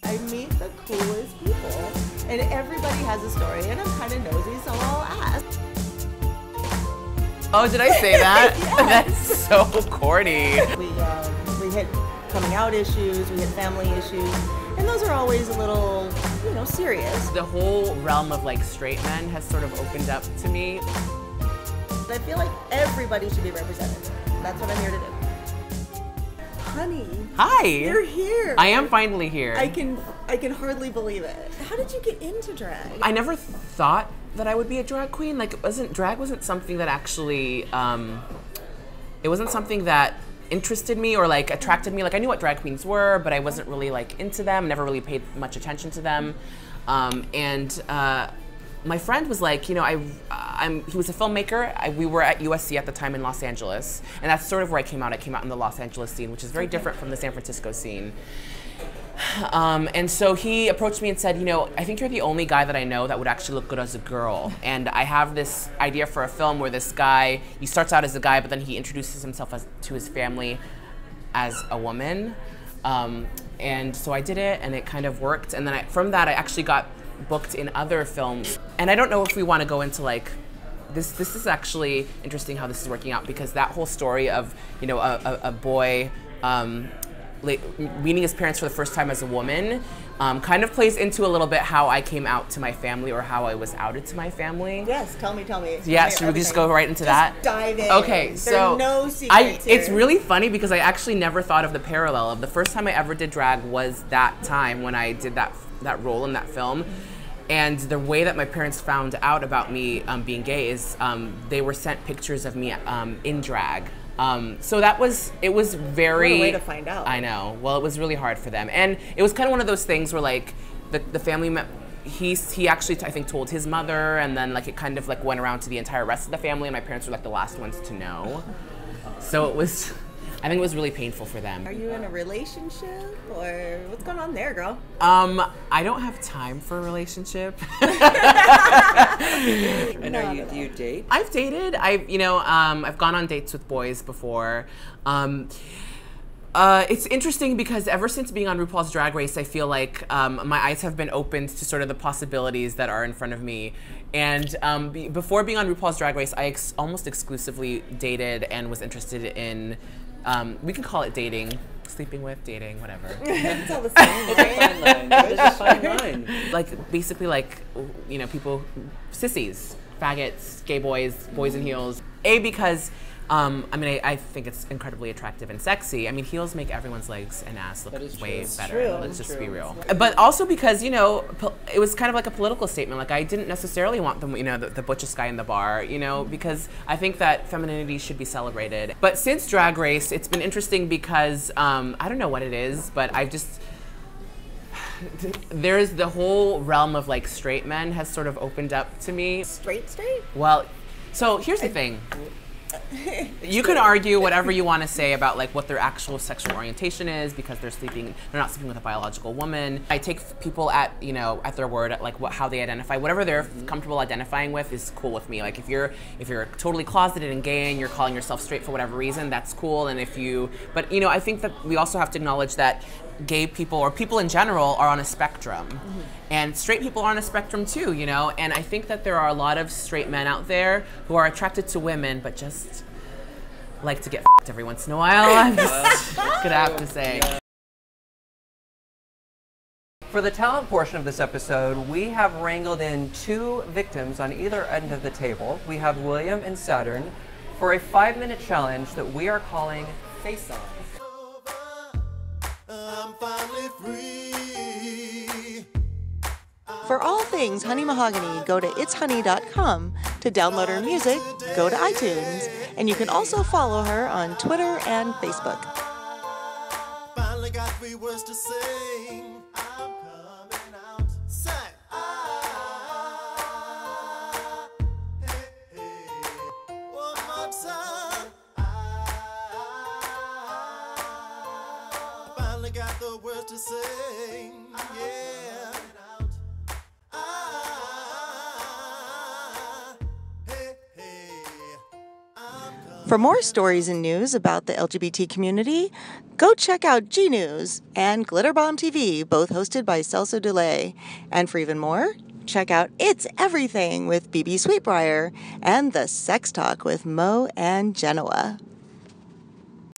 I meet the coolest people, and everybody has a story, and I'm kind of nosy, so I'll ask. Oh, did I say that? Yes. That's so corny. We hit coming out issues, we hit family issues, and those are always a little, serious. The whole realm of like straight men has sort of opened up to me. I feel like everybody should be represented. That's what I'm here to do. Honey. Hi. You're here. I am finally here. I can hardly believe it. How did you get into drag? I never thought that I would be a drag queen. Like, drag wasn't something that actually, it wasn't something that interested me or like attracted me. Like, I knew what drag queens were, but I wasn't really like into them, never really paid much attention to them. My friend was like, he was a filmmaker. We were at USC at the time in Los Angeles, and that's sort of where I came out. I came out in the Los Angeles scene, which is very different from the San Francisco scene. And so he approached me and said, I think you're the only guy that I know that would actually look good as a girl. And I have this idea for a film where this guy, he starts out as a guy, but then he introduces himself to his family as a woman. And so I did it, and it kind of worked. And then from that, I actually got booked in other films. And I don't know if we want to go into like, this is actually interesting how this is working out, because that whole story of, a boy, meeting his parents for the first time as a woman kind of plays into a little bit how I came out to my family, or how I was outed to my family. Yes, tell me. Yeah, should we just go right into that? Dive in. Okay, so no secrets here. It's really funny because I actually never thought of the parallel of the first time I ever did drag was that time when I did that role in that film. And the way that my parents found out about me being gay is they were sent pictures of me in drag. So it was very— What a way to find out. I know. Well, it was really hard for them. And it was kind of one of those things where like the family, he actually, I think, told his mother, and then like it kind of like went around to the entire rest of the family, and my parents were like the last ones to know. So I think it was really painful for them. Are you in a relationship, or what's going on there, girl? I don't have time for a relationship. And do you date? I've dated. I've gone on dates with boys before. It's interesting because ever since being on RuPaul's Drag Race, I feel like my eyes have been opened to sort of the possibilities that are in front of me. And before being on RuPaul's Drag Race, I almost exclusively dated and was interested in, we can call it dating, sleeping with, dating, whatever. It's all the same. There's a fine line. Like, basically like, people, sissies, faggots, gay boys, boys in heels. Because I think it's incredibly attractive and sexy. I mean, heels make everyone's legs and ass look way better. True. Let's just be real. But also because, it was kind of like a political statement. Like, I didn't necessarily want the butchest guy in the bar, because I think that femininity should be celebrated. But since Drag Race, it's been interesting because, I don't know what it is, but there's the whole realm of like straight men has sort of opened up to me. Straight? Well, so here's the thing. You can argue whatever you want to say about like what their actual sexual orientation is, because they're not sleeping with a biological woman. I take people at their word, at like how they identify. Whatever they're comfortable identifying with is cool with me. Like if you're totally closeted and gay and you're calling yourself straight for whatever reason, that's cool. And but I think that we also have to acknowledge that gay people, or people in general, are on a spectrum. And straight people are on a spectrum too, and I think that there are a lot of straight men out there who are attracted to women but just like to get f***ed every once in a while. I'm just gonna have to say. For the talent portion of this episode, we have wrangled in two victims on either end of the table. We have William and Saturn for a 5-minute challenge that we are calling Face Off. I'm finally free. For all things Honey Mahogany, go to itshoney.com. To download her music, go to iTunes. And you can also follow her on Twitter and Facebook. Finally got 3 words to sing. I'm coming out. Say, hey, hey. One more time. Finally got the words to sing. Yeah. Hey, hey. I'm coming. For more stories and news about the LGBT community, go check out G News and Glitterbomb TV, both hosted by Celso Delay. And for even more, check out It's Everything with BB Sweetbriar and The Sex Talk with Mo and Genoa.